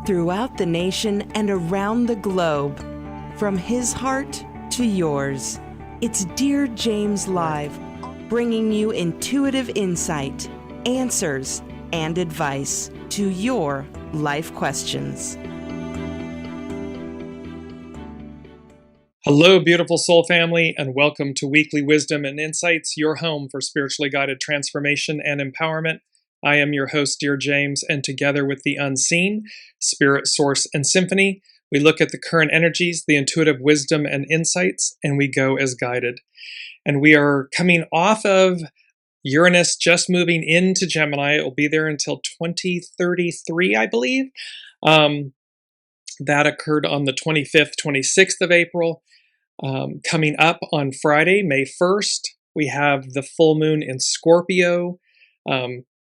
throughout the nation and around the globe. From his heart to yours, it's Dear James Live, bringing you intuitive insight, answers, and advice to your life questions. Hello, beautiful soul family, and welcome to Weekly Wisdom and Insights, your home for spiritually guided transformation and empowerment. I am your host, Dearjames, and together with the unseen, Spirit, Source, and Symphony, we look at the current energies, the intuitive wisdom and insights, and we go as guided. And we are coming off of Uranus just moving into Gemini. It will be there until 2033, I believe. That occurred on the 25th, 26th of April. Coming up on Friday, May 1st, we have the full moon in Scorpio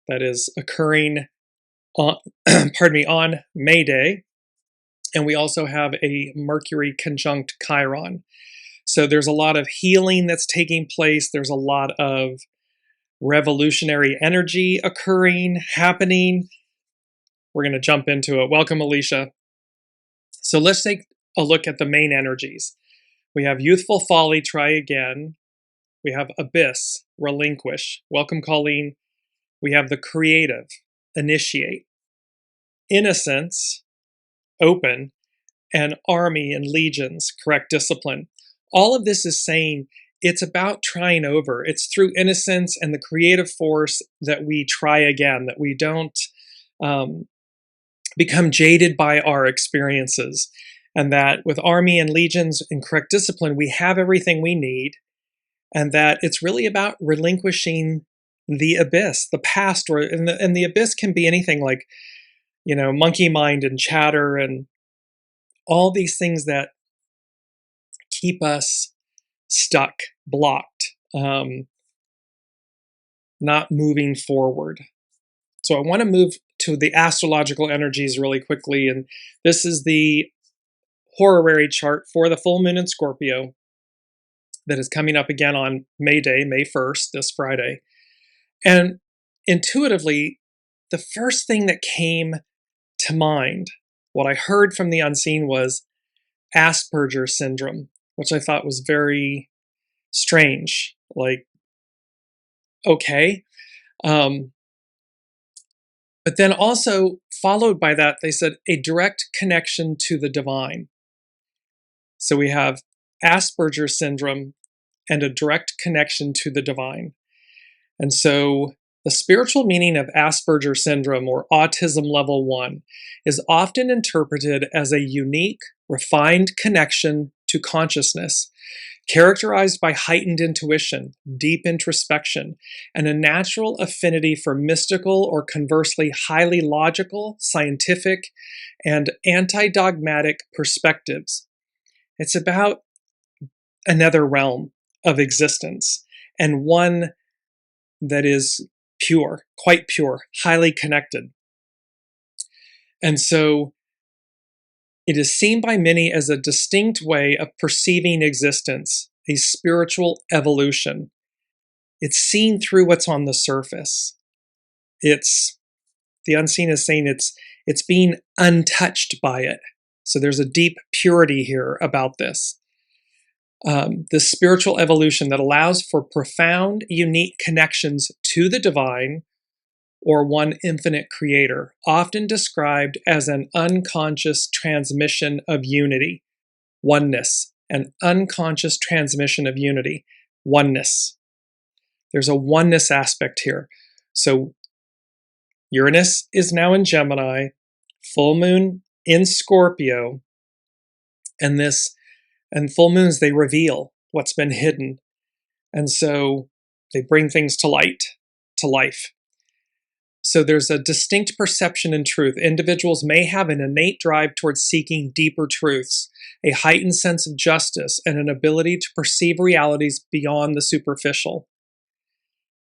that is occurring on, on May Day. And we also have a Mercury conjunct Chiron. So there's a lot of healing that's taking place. There's a lot of revolutionary energy happening. We're going to jump into it. Welcome, Alicia. So let's take a look at the main energies. We have youthful folly, try again. We have abyss, relinquish. Welcome, Colleen. We have the creative, initiate. Innocence, open. And army and legions, correct discipline. All of this is saying it's about trying over. It's through innocence and the creative force that we try again, that we don't become jaded by our experiences. And that with army and legions and correct discipline, we have everything we need. And that it's really about relinquishing the abyss, the past, and the abyss can be anything like, monkey mind and chatter and all these things that keep us stuck, blocked, not moving forward. So I want to move to the astrological energies really quickly. And this is the horary chart for the full moon in Scorpio that is coming up again on May Day, May 1st, this Friday. And intuitively, the first thing that came to mind, what I heard from the unseen, was Asperger syndrome, which I thought was very strange. Like, okay. But then also followed by that, they said a direct connection to the divine. So we have Asperger syndrome and a direct connection to the divine. And so the spiritual meaning of Asperger syndrome, or autism level 1, is often interpreted as a unique, refined connection to consciousness, characterized by heightened intuition, deep introspection, and a natural affinity for mystical or conversely highly logical, scientific, and anti-dogmatic perspectives. It's about another realm of existence, and one that is pure, quite pure, highly connected. And so it is seen by many as a distinct way of perceiving existence, a spiritual evolution. It's seen through what's on the surface. The unseen is saying it's being untouched by it. So there's a deep purity here about this. This spiritual evolution that allows for profound, unique connections to the divine or one infinite creator, often described as an unconscious transmission of unity, oneness, an unconscious transmission of unity, oneness. There's a oneness aspect here. So Uranus is now in Gemini, full moon in Scorpio, and full moons, they reveal what's been hidden. And so they bring things to light, to life. So there's a distinct perception in truth. Individuals may have an innate drive towards seeking deeper truths, a heightened sense of justice, and an ability to perceive realities beyond the superficial.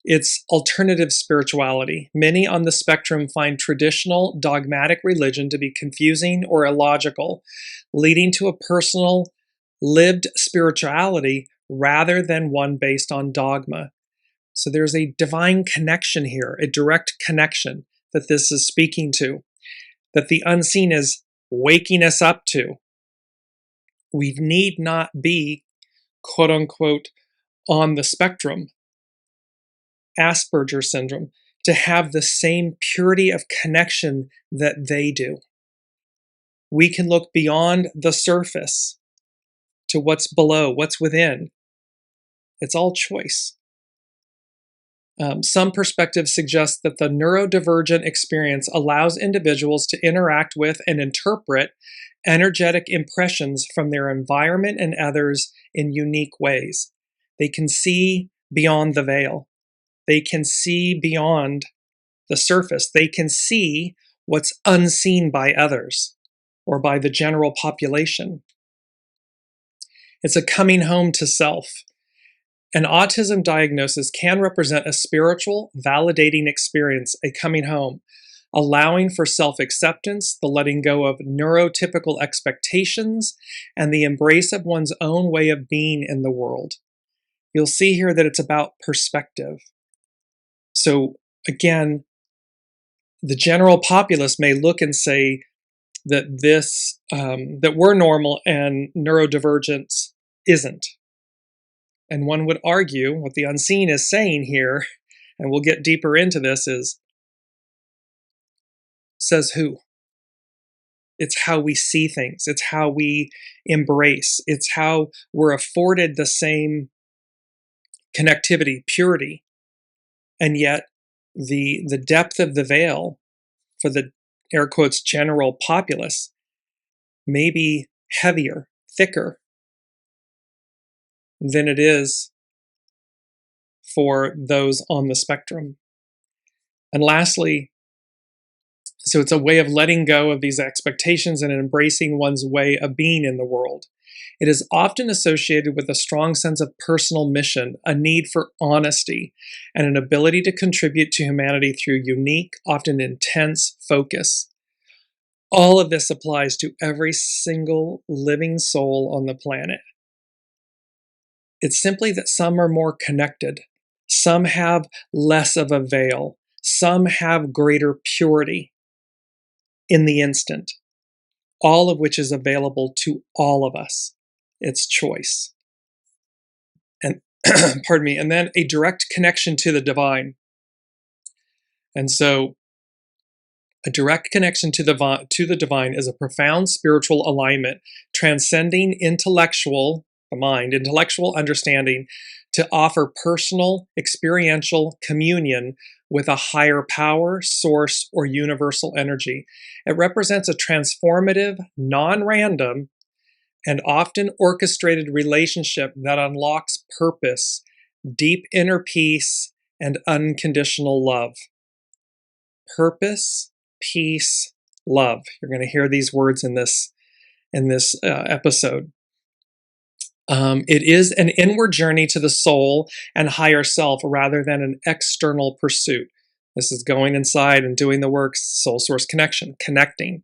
It's alternative spirituality. Many on the spectrum find traditional dogmatic religion to be confusing or illogical, leading to a personal, lived spirituality rather than one based on dogma. So there's a divine connection here, a direct connection that this is speaking to. that the unseen is waking us up to. We need not be, quote unquote, on the spectrum, Asperger syndrome, to have the same purity of connection that they do. We can look beyond the surface to what's below, what's within. It's all choice. Some perspectives suggest that the neurodivergent experience allows individuals to interact with and interpret energetic impressions from their environment and others in unique ways. They can see beyond the veil. They can see beyond the surface. They can see what's unseen by others or by the general population. It's a coming home to self. An autism diagnosis can represent a spiritual, validating experience, a coming home, allowing for self-acceptance, the letting go of neurotypical expectations, and the embrace of one's own way of being in the world. You'll see here that it's about perspective. So again, the general populace may look and say that that we're normal and neurodivergence isn't. And one would argue what the unseen is saying here, and we'll get deeper into this, says who? It's how we see things. It's how we embrace. It's how we're afforded the same connectivity, purity. And yet the depth of the veil for the air quotes general populace may be heavier, thicker than it is for those on the spectrum. And lastly, so it's a way of letting go of these expectations and embracing one's way of being in the world. It is often associated with a strong sense of personal mission, a need for honesty, and an ability to contribute to humanity through unique, often intense focus. All of this applies to every single living soul on the planet. It's simply that some are more connected, some have less of a veil, some have greater purity in the instant, all of which is available to all of us. It's choice. And pardon me, and then a direct connection to the divine. And so a direct connection to the divine is a profound spiritual alignment, transcending intellectual understanding to offer personal, experiential communion with a higher power, source, or universal energy. It represents a transformative, non-random, and often orchestrated relationship that unlocks purpose, deep inner peace, and unconditional love. Purpose, peace, love. You're going to hear these words in this episode. It is an inward journey to the soul and higher self rather than an external pursuit. This is going inside and doing the work, soul source connection, connecting.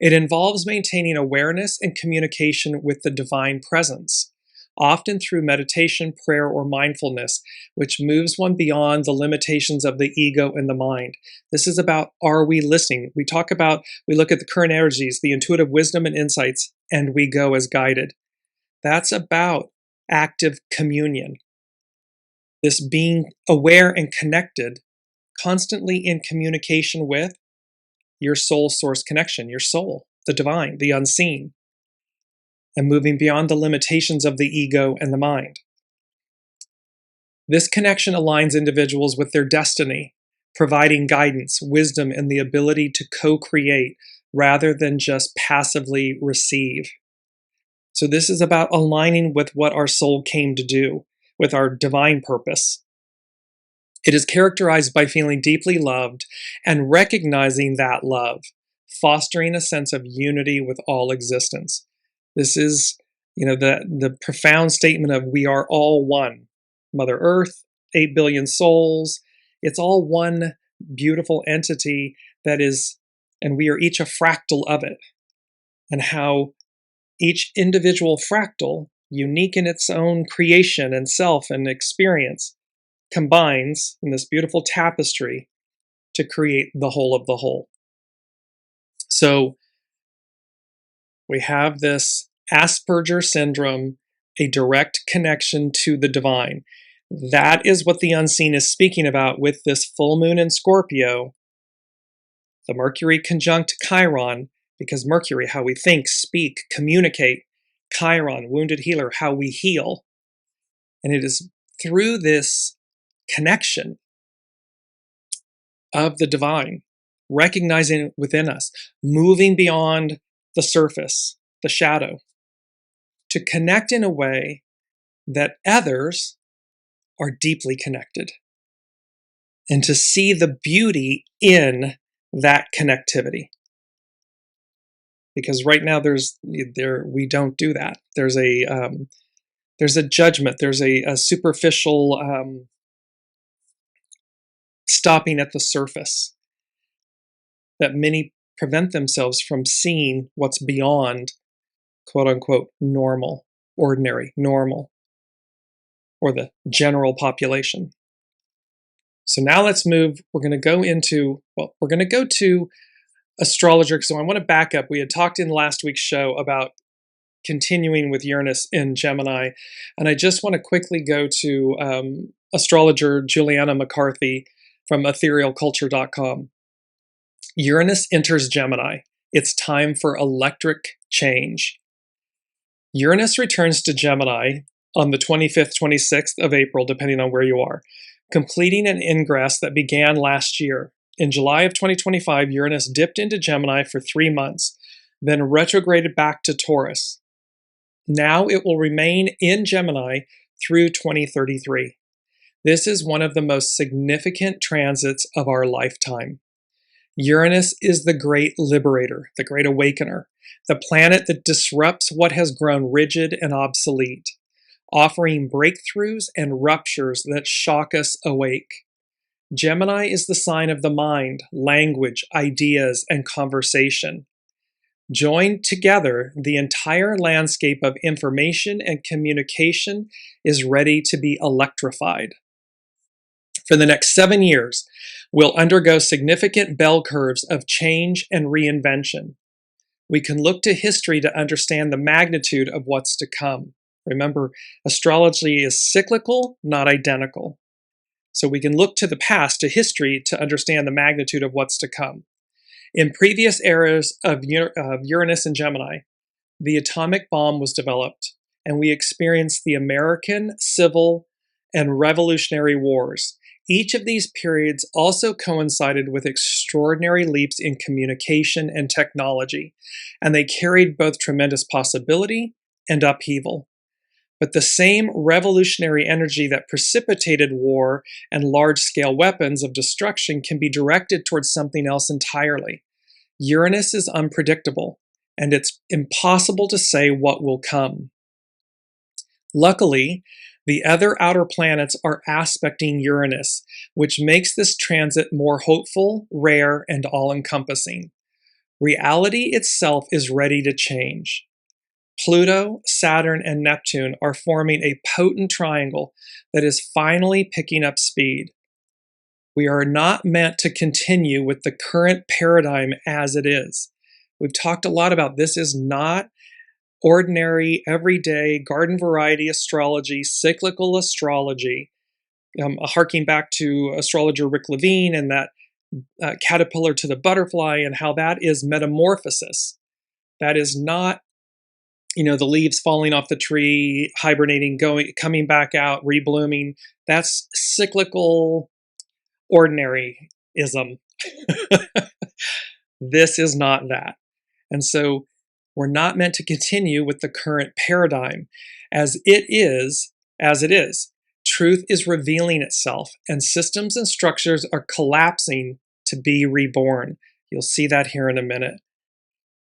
It involves maintaining awareness and communication with the divine presence, often through meditation, prayer, or mindfulness, which moves one beyond the limitations of the ego and the mind. This is about, are we listening? We look at the current energies, the intuitive wisdom and insights, and we go as guided. That's about active communion. This being aware and connected, constantly in communication with your soul source connection, your soul, the divine, the unseen, and moving beyond the limitations of the ego and the mind. This connection aligns individuals with their destiny, providing guidance, wisdom, and the ability to co-create rather than just passively receive. So this is about aligning with what our soul came to do, with our divine purpose. It is characterized by feeling deeply loved and recognizing that love, fostering a sense of unity with all existence. This is, the profound statement of we are all one. Mother Earth, 8 billion souls, it's all one beautiful entity that is, and we are each a fractal of it. And how each individual fractal, unique in its own creation and self and experience, combines in this beautiful tapestry to create the whole of the whole. So we have this Asperger syndrome, a direct connection to the divine. That is what the unseen is speaking about with this full moon in Scorpio, the Mercury conjunct Chiron, because Mercury, how we think, speak, communicate. Chiron, wounded healer, how we heal. And it is through this connection of the divine, recognizing it within us, moving beyond the surface, the shadow, to connect in a way that others are deeply connected, and to see the beauty in that connectivity. Because right now we don't do that. There's a judgment, there's a superficial stopping at the surface that many prevent themselves from seeing what's beyond, quote unquote, normal, ordinary, normal, or the general population. So now let's move, we're going to go to astrologer. So I want to back up. We had talked in last week's show about continuing with Uranus in Gemini, and I just want to quickly go to astrologer Juliana McCarthy from etherealculture.com. Uranus enters Gemini. It's time for electric change. Uranus returns to Gemini on the 25th, 26th of April, depending on where you are, completing an ingress that began last year. In July of 2025, Uranus dipped into Gemini for 3 months, then retrograded back to Taurus. Now it will remain in Gemini through 2033. This is one of the most significant transits of our lifetime. Uranus is the great liberator, the great awakener, the planet that disrupts what has grown rigid and obsolete, offering breakthroughs and ruptures that shock us awake. Gemini is the sign of the mind, language, ideas, and conversation. Joined together, the entire landscape of information and communication is ready to be electrified. For the next 7 years, we'll undergo significant bell curves of change and reinvention. We can look to history to understand the magnitude of what's to come. Remember, astrology is cyclical, not identical. So we can look to the past, to history, to understand the magnitude of what's to come. In previous eras of Uranus and Gemini, the atomic bomb was developed, and we experienced the American Civil and Revolutionary Wars. Each of these periods also coincided with extraordinary leaps in communication and technology, and they carried both tremendous possibility and upheaval. But the same revolutionary energy that precipitated war and large-scale weapons of destruction can be directed towards something else entirely. Uranus is unpredictable, and it's impossible to say what will come. Luckily, the other outer planets are aspecting Uranus, which makes this transit more hopeful, rare, and all-encompassing. Reality itself is ready to change. Pluto, Saturn, and Neptune are forming a potent triangle that is finally picking up speed. We are not meant to continue with the current paradigm as it is. We've talked a lot about this is not ordinary, everyday, garden variety astrology, cyclical astrology, harking back to astrologer Rick Levine and that caterpillar to the butterfly and how that is metamorphosis. That is not, the leaves falling off the tree, hibernating, coming back out, reblooming. That's cyclical ordinaryism. This is not that. And so we're not meant to continue with the current paradigm as it is. Truth is revealing itself, and systems and structures are collapsing to be reborn. You'll see that here in a minute.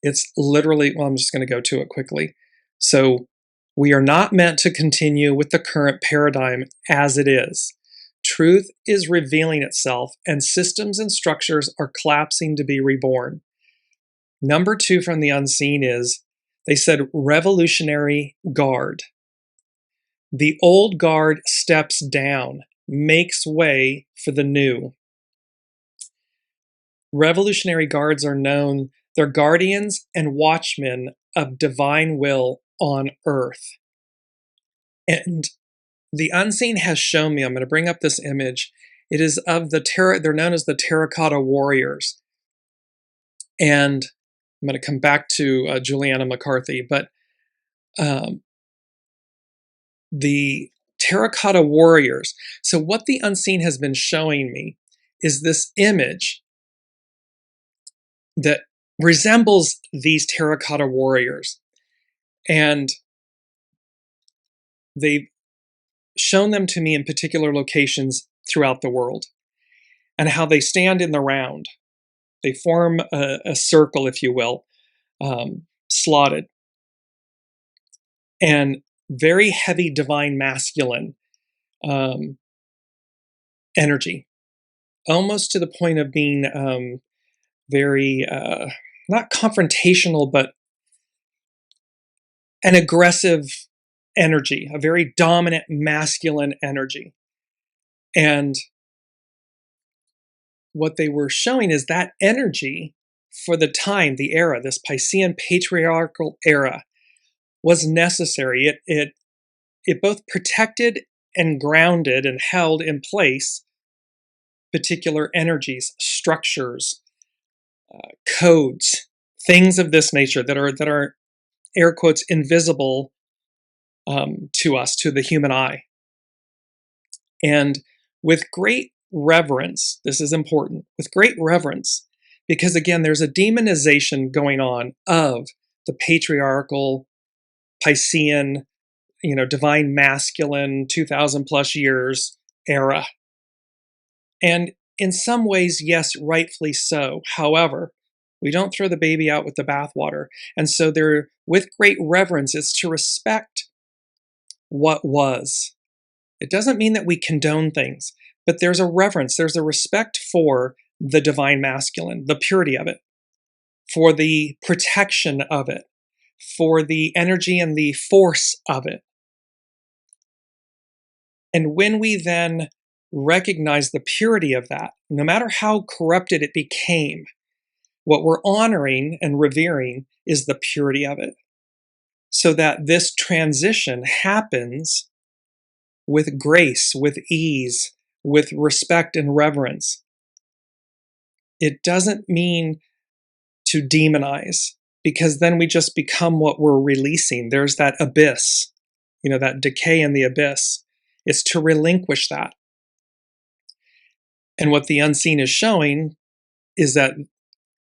It's literally, I'm just going to go to it quickly. So we are not meant to continue with the current paradigm as it is. Truth is revealing itself, and systems and structures are collapsing to be reborn. Number 2 from the unseen is, they said, revolutionary guard. The old guard steps down, makes way for the new. Revolutionary guards are known They're guardians and watchmen of divine will on earth. And the unseen has shown me, I'm going to bring up this image. It is of they're known as the terracotta warriors. And I'm going to come back to Juliana McCarthy, but the terracotta warriors. So what the unseen has been showing me is this image that resembles these terracotta warriors. And they've shown them to me in particular locations throughout the world, and how they stand in the round. They form a circle, if you will, slotted. And very heavy divine masculine energy, almost to the point of being very, not confrontational, but an aggressive energy, a very dominant masculine energy. And what they were showing is that energy for the time, the era, this Piscean patriarchal era, was necessary. It both protected and grounded and held in place particular energies, structures, codes, things of this nature that are air quotes invisible to us, to the human eye. And with great reverence, this is important, with great reverence, because again, there's a demonization going on of the patriarchal Piscean, divine masculine 2000 plus years era. And in some ways, yes, rightfully so. However, we don't throw the baby out with the bathwater. And so there, with great reverence, is to respect what was. It doesn't mean that we condone things, but there's a reverence, there's a respect for the divine masculine, the purity of it, for the protection of it, for the energy and the force of it. And when we then recognize the purity of that, no matter how corrupted it became, what we're honoring and revering is the purity of it, so that this transition happens with grace, with ease, with respect and reverence. It doesn't mean to demonize, because then we just become what we're releasing. There's that abyss, that decay in the abyss. It's to relinquish that. And what the unseen is showing is that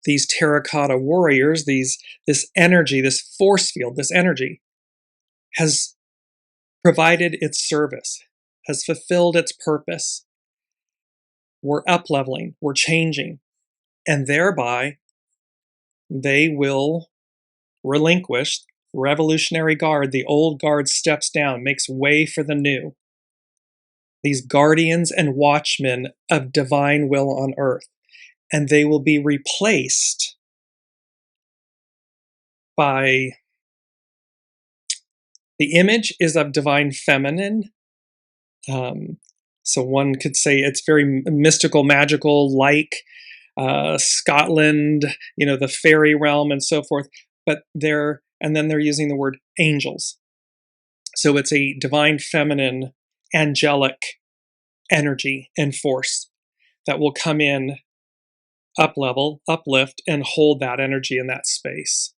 these terracotta warriors, this energy, this force field, this energy, has provided its service, has fulfilled its purpose. We're up-leveling, we're changing, and thereby they will relinquish revolutionary guard. The old guard steps down, makes way for the new. These guardians and watchmen of divine will on earth. And they will be replaced by, the image is of divine feminine. So one could say it's very mystical, magical, like Scotland, the fairy realm and so forth. But then they're using the word angels. So it's a divine feminine, angelic energy and force that will come in, up-level, uplift, and hold that energy in that space.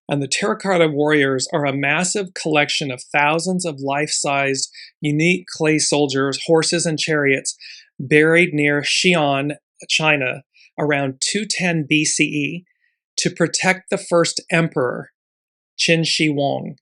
And the terracotta warriors are a massive collection of thousands of life-sized, unique clay soldiers, horses, and chariots buried near Xi'an, China, around 210 BCE to protect the first emperor, Qin Shi Huang,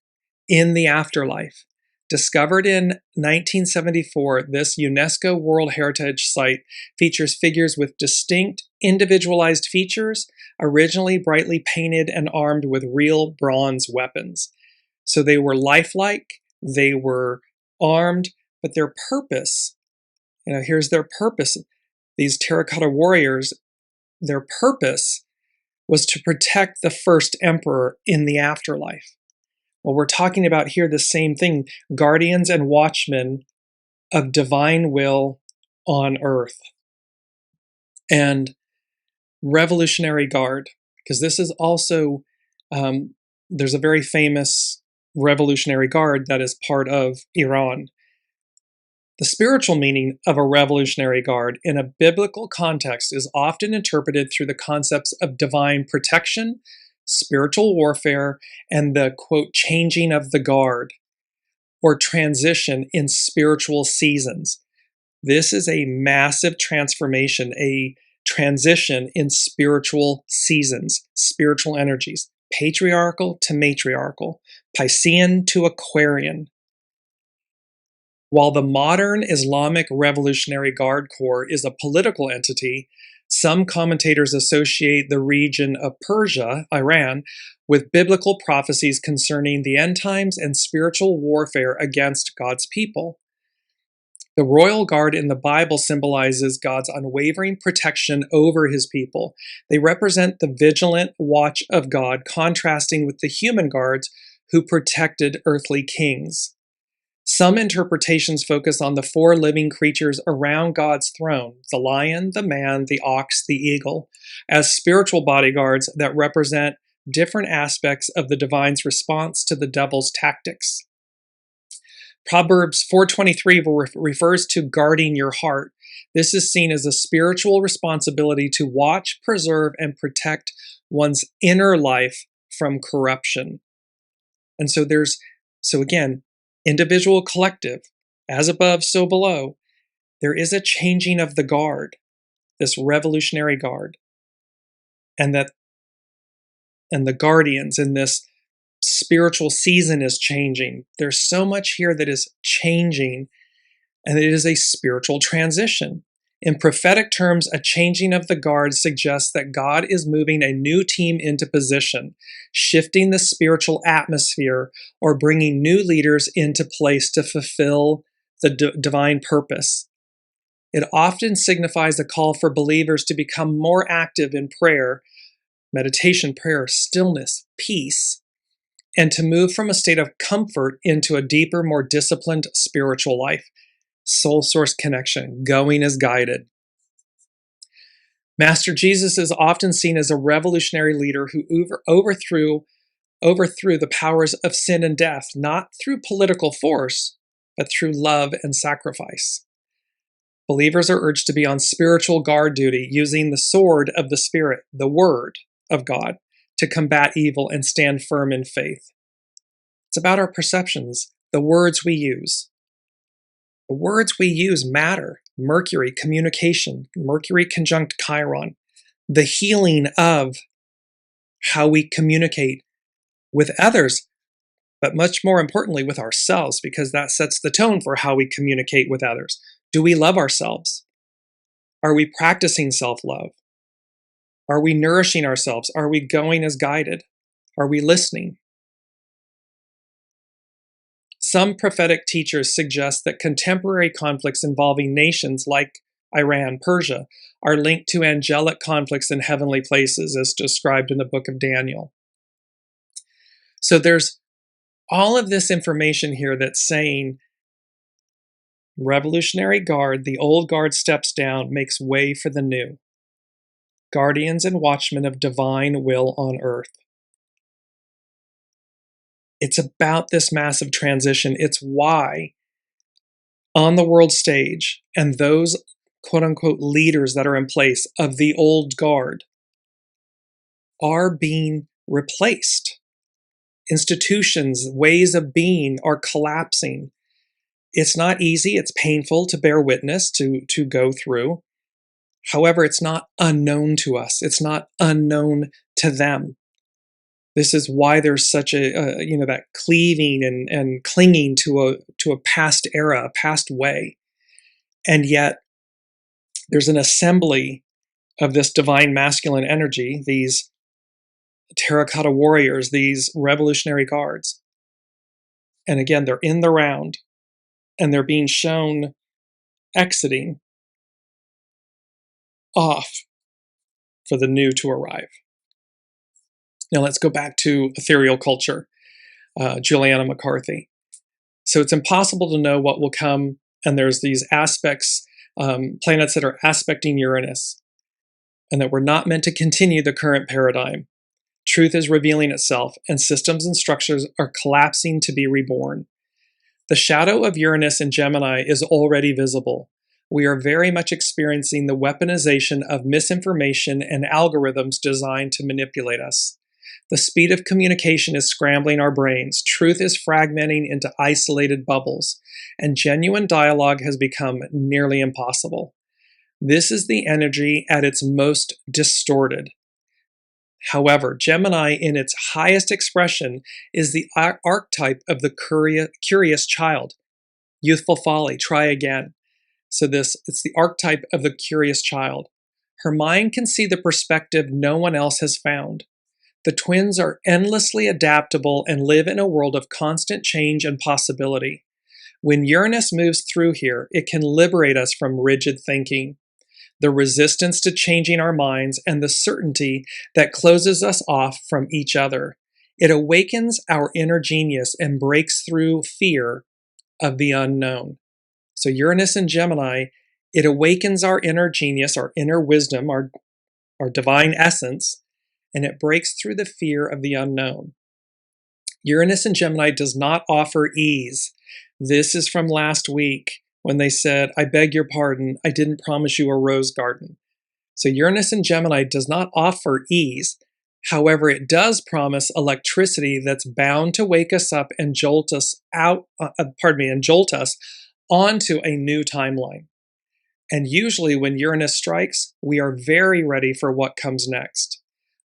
in the afterlife. Discovered in 1974, this UNESCO World Heritage Site features figures with distinct, individualized features, originally brightly painted and armed with real bronze weapons. So they were lifelike, they were armed, but their purpose, here's their purpose. These terracotta warriors, their purpose was to protect the first emperor in the afterlife. Well, we're talking about here the same thing, guardians and watchmen of divine will on earth. And revolutionary guard, because this is also, there's a very famous Revolutionary Guard that is part of Iran. The spiritual meaning of a Revolutionary Guard in a biblical context is often interpreted through the concepts of divine protection, spiritual warfare, and the, quote, changing of the guard, or transition in spiritual seasons. This is a massive transformation, a transition in spiritual seasons, spiritual energies, patriarchal to matriarchal, Piscean to Aquarian. While the modern Islamic Revolutionary Guard Corps is a political entity, some commentators associate the region of Persia, Iran, with biblical prophecies concerning the end times and spiritual warfare against God's people. The royal guard in the Bible symbolizes God's unwavering protection over his people. They represent the vigilant watch of God, contrasting with the human guards who protected earthly kings. Some interpretations focus on the four living creatures around God's throne, the lion, the man, the ox, the eagle, as spiritual bodyguards that represent different aspects of the divine's response to the devil's tactics. Proverbs 4:23 refers to guarding your heart. This is seen as a spiritual responsibility to watch, preserve, and protect one's inner life from corruption. And so again, individual, collective, as above, so below, there is a changing of the guard, this revolutionary guard, and the guardians in this spiritual season is changing. There's so much here that is changing, and it is a spiritual transition. In prophetic terms, a changing of the guard suggests that God is moving a new team into position, shifting the spiritual atmosphere, or bringing new leaders into place to fulfill the divine purpose. It often signifies a call for believers to become more active in prayer, meditation, prayer, stillness, peace, and to move from a state of comfort into a deeper, more disciplined spiritual life. Soul source connection, going as guided. Master Jesus is often seen as a revolutionary leader who overthrew the powers of sin and death, not through political force, but through love and sacrifice. Believers are urged to be on spiritual guard duty, using the sword of the Spirit, the Word of God, to combat evil and stand firm in faith. It's about our perceptions, the words we use. The words we use matter. Mercury, communication, Mercury conjunct Chiron, the healing of how we communicate with others, but much more importantly with ourselves, because that sets the tone for how we communicate with others. Do we love ourselves? Are we practicing self-love? Are we nourishing ourselves? Are we going as guided? Are we listening? Some prophetic teachers suggest that contemporary conflicts involving nations like Iran, Persia, are linked to angelic conflicts in heavenly places, as described in the book of Daniel. So there's all of this information here that's saying Revolutionary Guard, the old guard steps down, makes way for the new. Guardians and watchmen of divine will on earth. It's about this massive transition. It's why on the world stage and those quote-unquote leaders that are in place of the old guard are being replaced. Institutions, ways of being are collapsing. It's not easy. It's painful to bear witness, to go through. However, it's not unknown to us. It's not unknown to them. This is why there's such that cleaving and clinging to a past era, a past way. And yet there's an assembly of this divine masculine energy, these terracotta warriors, these revolutionary guards. And again, they're in the round and they're being shown exiting off for the new to arrive. Now let's go back to ethereal culture, Juliana McCarthy. So it's impossible to know what will come, and there's these aspects, planets that are aspecting Uranus, and that we're not meant to continue the current paradigm. Truth is revealing itself, and systems and structures are collapsing to be reborn. The shadow of Uranus in Gemini is already visible. We are very much experiencing the weaponization of misinformation and algorithms designed to manipulate us. The speed of communication is scrambling our brains. Truth is fragmenting into isolated bubbles, and genuine dialogue has become nearly impossible. This is the energy at its most distorted. However, Gemini in its highest expression is the archetype of the curious child. Youthful folly, try again. So it's the archetype of the curious child. Her mind can see the perspective no one else has found. The twins are endlessly adaptable and live in a world of constant change and possibility. When Uranus moves through here, it can liberate us from rigid thinking, the resistance to changing our minds, and the certainty that closes us off from each other. It awakens our inner genius and breaks through fear of the unknown. So Uranus and Gemini, it awakens our inner genius, our inner wisdom, our divine essence, and it breaks through the fear of the unknown. Uranus and Gemini does not offer ease. This is from last week when they said, I beg your pardon, I didn't promise you a rose garden. So Uranus and Gemini does not offer ease. However, it does promise electricity that's bound to wake us up and jolt us onto a new timeline. And usually when Uranus strikes, we are very ready for what comes next.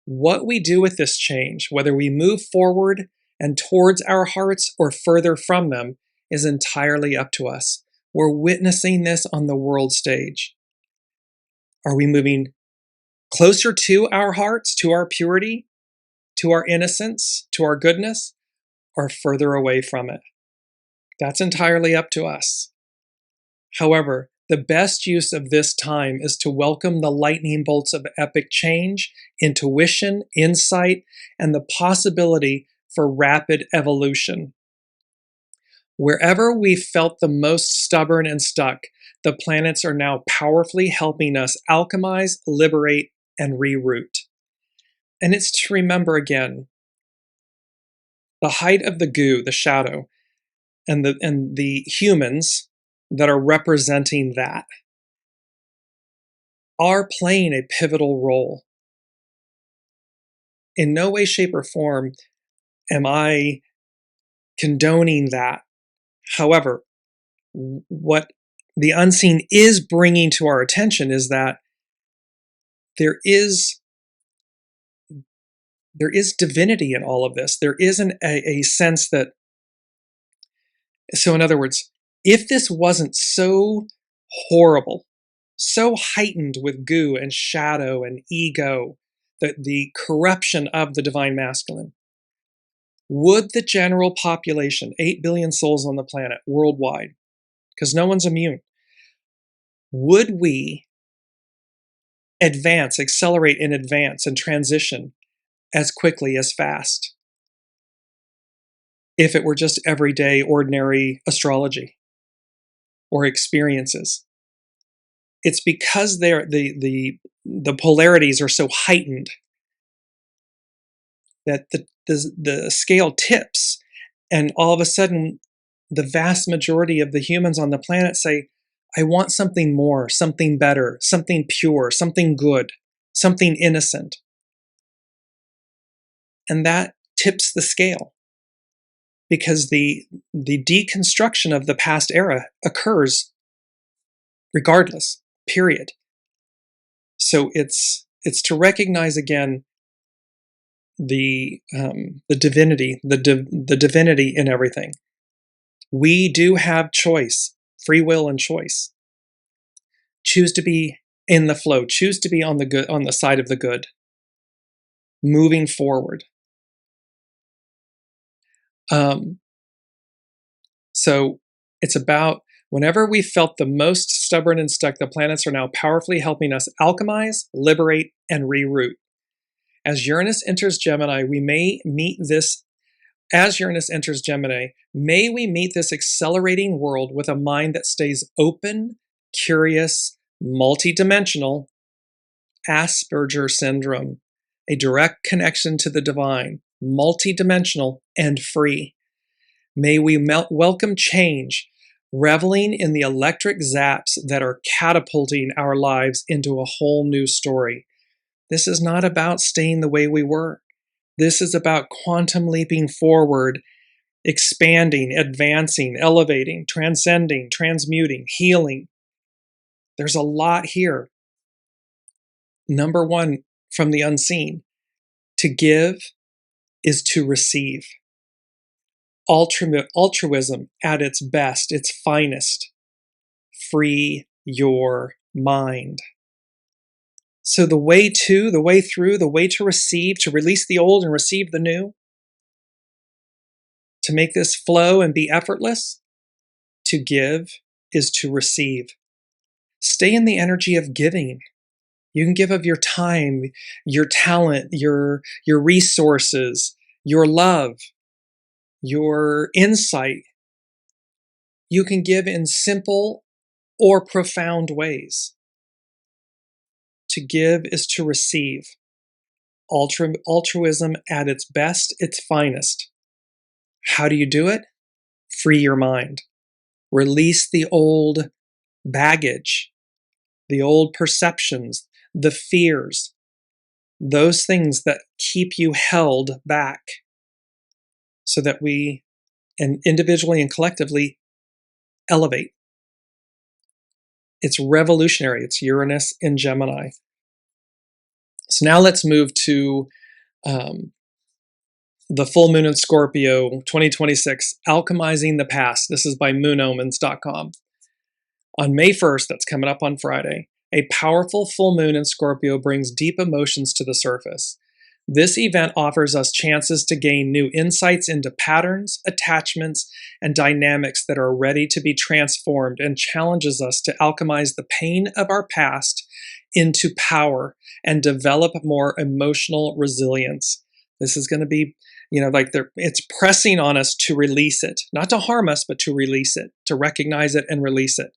What we do with this change, whether we move forward and towards our hearts or further from them, is entirely up to us. We're witnessing this on the world stage. Are we moving closer to our hearts, to our purity, to our innocence, to our goodness, or further away from it? That's entirely up to us. However, the best use of this time is to welcome the lightning bolts of epic change, intuition, insight, and the possibility for rapid evolution. Wherever we felt the most stubborn and stuck, the planets are now powerfully helping us alchemize, liberate, and reroute. And it's to remember again, the height of the goo, the shadow, and the humans that are representing that are playing a pivotal role. In no way, shape, or form am I condoning that. However, what the unseen is bringing to our attention is that there is divinity in all of this. There is a sense that, so in other words, if this wasn't so horrible, so heightened with goo and shadow and ego, the corruption of the divine masculine, would the general population, 8 billion souls on the planet worldwide, because no one's immune, would we accelerate and advance and transition as quickly, as fast, if it were just everyday, ordinary astrology or experiences? It's because the polarities are so heightened that the scale tips, and all of a sudden the vast majority of the humans on the planet say, I want something more, something better, something pure, something good, something innocent. And that tips the scale, because the deconstruction of the past era occurs regardless, period. So it's to recognize again the divinity, the divinity in everything. We do have choice, free will and choice. Choose to be in the flow. Choose to be on the good, on the side of the good. Moving forward. So it's about whenever we felt the most stubborn and stuck, the planets are now powerfully helping us alchemize, liberate, and reroute. As Uranus enters Gemini, we may meet this. As Uranus enters Gemini, may we meet this accelerating world with a mind that stays open, curious, multidimensional, Asperger syndrome, a direct connection to the divine, multidimensional and free. May we welcome change, reveling in the electric zaps that are catapulting our lives into a whole new story. This is not about staying the way we were. This is about quantum leaping forward, expanding, advancing, elevating, transcending, transmuting, healing. There's a lot here. Number one, from the unseen, to give is to receive. Altruism at its best, its finest. Free your mind. So the way to, the way through, the way to receive, to release the old and receive the new, to make this flow and be effortless, to give is to receive. Stay in the energy of giving. You can give of your time, your talent, your resources, your love, your insight. You can give in simple or profound ways. To give is to receive. Altruism at its best, its finest. How do you do it? Free your mind. Release the old baggage, the old perceptions, the fears, those things that keep you held back, so that we, and individually and collectively, elevate. It's revolutionary. It's Uranus in Gemini. So now let's move to the full moon in Scorpio 2026, Alchemizing the Past. This is by moonomens.com. On May 1st, that's coming up on Friday, a powerful full moon in Scorpio brings deep emotions to the surface. This event offers us chances to gain new insights into patterns, attachments, and dynamics that are ready to be transformed, and challenges us to alchemize the pain of our past into power and develop more emotional resilience. This is going to be, it's pressing on us to release it, not to harm us, but to release it, to recognize it and release it.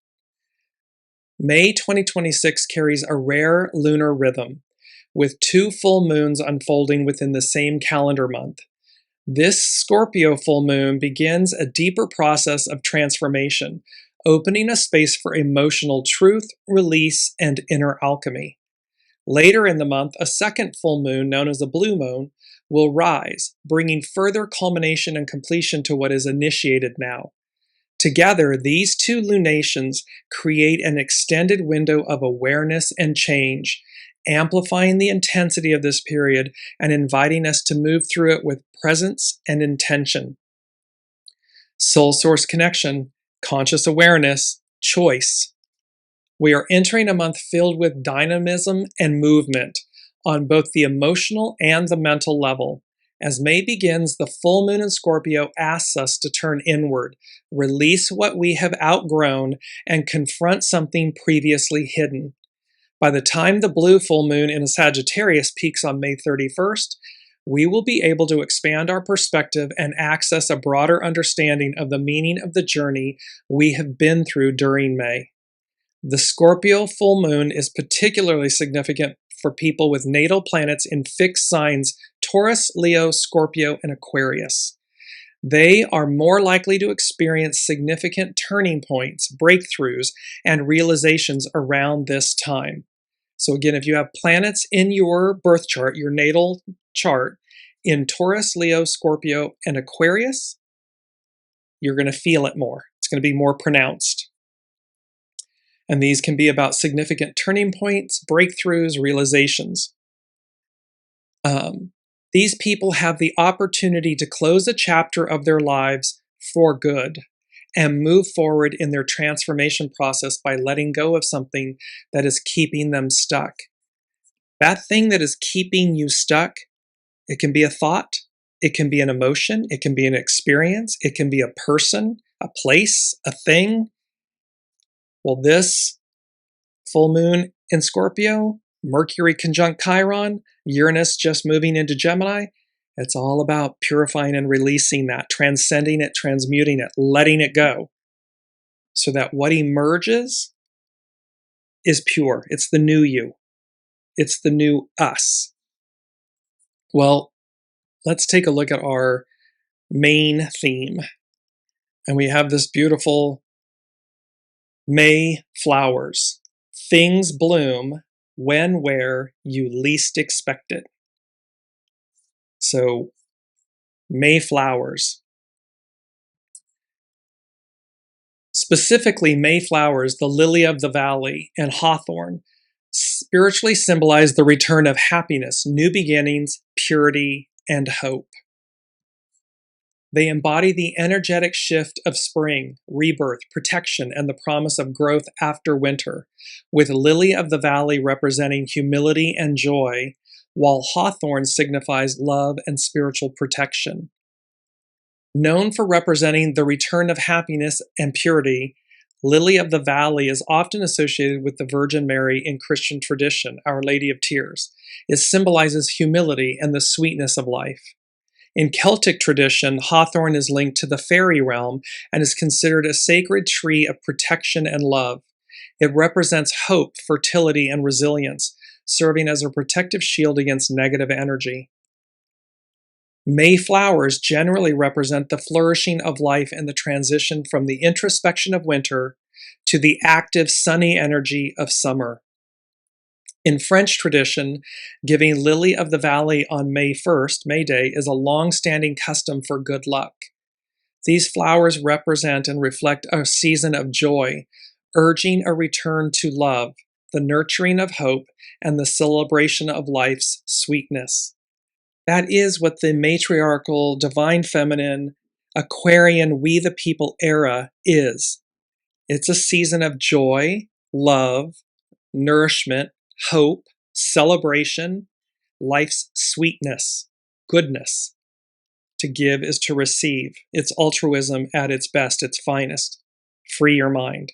May 2026 carries a rare lunar rhythm, with 2 full moons unfolding within the same calendar month. This Scorpio full moon begins a deeper process of transformation, opening a space for emotional truth, release, and inner alchemy. Later in the month, a second full moon, known as a blue moon, will rise, bringing further culmination and completion to what is initiated now. Together, these 2 lunations create an extended window of awareness and change, amplifying the intensity of this period and inviting us to move through it with presence and intention. Soul source connection, conscious awareness, choice. We are entering a month filled with dynamism and movement on both the emotional and the mental level. As May begins, the full moon in Scorpio asks us to turn inward, release what we have outgrown, and confront something previously hidden. By the time the blue full moon in Sagittarius peaks on May 31st, we will be able to expand our perspective and access a broader understanding of the meaning of the journey we have been through during May. The Scorpio full moon is particularly significant for people with natal planets in fixed signs Taurus, Leo, Scorpio, and Aquarius. They are more likely to experience significant turning points, breakthroughs, and realizations around this time. So again, if you have planets in your birth chart, your natal chart, in Taurus, Leo, Scorpio, and Aquarius, you're going to feel it more. It's going to be more pronounced. And these can be about significant turning points, breakthroughs, realizations. These people have the opportunity to close a chapter of their lives for good and move forward in their transformation process by letting go of something that is keeping them stuck. That thing that is keeping you stuck, it can be a thought, it can be an emotion, it can be an experience, it can be a person, a place, a thing. Well, this full moon in Scorpio, Mercury conjunct Chiron, Uranus just moving into Gemini, it's all about purifying and releasing that, transcending it, transmuting it, letting it go, so that what emerges is pure. It's the new you. It's the new us. Well, let's take a look at our main theme. And we have this beautiful May flowers. Things bloom when, where you least expect it. So, May flowers. Specifically, May flowers, the lily of the valley, and hawthorn spiritually symbolize the return of happiness, new beginnings, purity, and hope. They embody the energetic shift of spring, rebirth, protection, and the promise of growth after winter, with lily of the valley representing humility and joy, while hawthorn signifies love and spiritual protection. Known for representing the return of happiness and purity, lily of the valley is often associated with the Virgin Mary in Christian tradition, Our Lady of Tears. It symbolizes humility and the sweetness of life. In Celtic tradition, hawthorn is linked to the fairy realm and is considered a sacred tree of protection and love. It represents hope, fertility, and resilience, serving as a protective shield against negative energy. May flowers generally represent the flourishing of life and the transition from the introspection of winter to the active, sunny energy of summer. In French tradition, giving lily of the valley on May 1st, May Day, is a long-standing custom for good luck. These flowers represent and reflect a season of joy, urging a return to love, the nurturing of hope, and the celebration of life's sweetness. That is what the matriarchal, divine feminine, Aquarian, we the people era is. It's a season of joy, love, nourishment, hope, celebration, life's sweetness, goodness. To give is to receive. It's altruism at its best, its finest. Free your mind.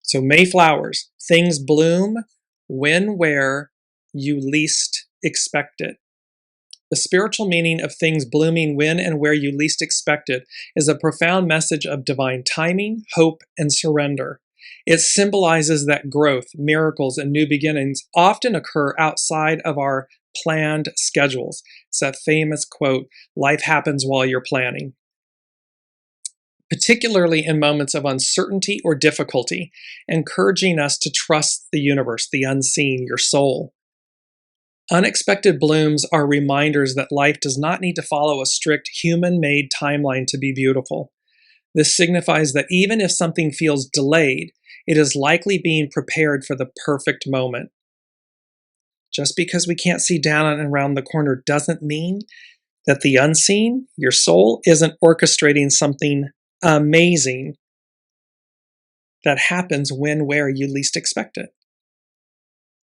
So May flowers, things bloom when, where you least expect it. The spiritual meaning of things blooming when and where you least expect it is a profound message of divine timing, hope, and surrender. It symbolizes that growth, miracles, and new beginnings often occur outside of our planned schedules. It's that famous quote, life happens while you're planning. Particularly in moments of uncertainty or difficulty, encouraging us to trust the universe, the unseen, your soul. Unexpected blooms are reminders that life does not need to follow a strict human-made timeline to be beautiful. This signifies that even if something feels delayed, it is likely being prepared for the perfect moment. Just because we can't see down and around the corner doesn't mean that the unseen, your soul, isn't orchestrating something amazing that happens when, where you least expect it.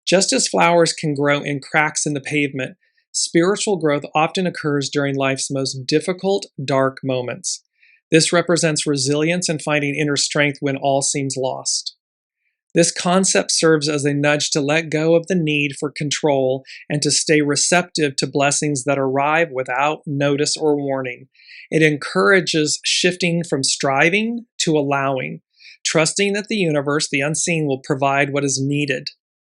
Just as flowers can grow in cracks in the pavement, spiritual growth often occurs during life's most difficult, dark moments. This represents resilience and finding inner strength when all seems lost. This concept serves as a nudge to let go of the need for control and to stay receptive to blessings that arrive without notice or warning. It encourages shifting from striving to allowing, trusting that the universe, the unseen, will provide what is needed.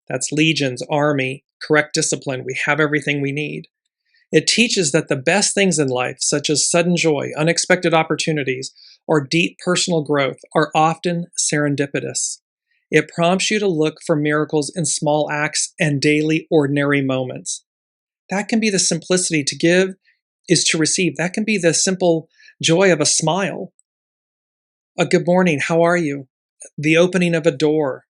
That's legions, army, correct discipline. We have everything we need. It teaches that the best things in life, such as sudden joy, unexpected opportunities, or deep personal growth, are often serendipitous. It prompts you to look for miracles in small acts and daily, ordinary moments. That can be the simplicity. To give is to receive. That can be the simple joy of a smile. A good morning, how are you? The opening of a door.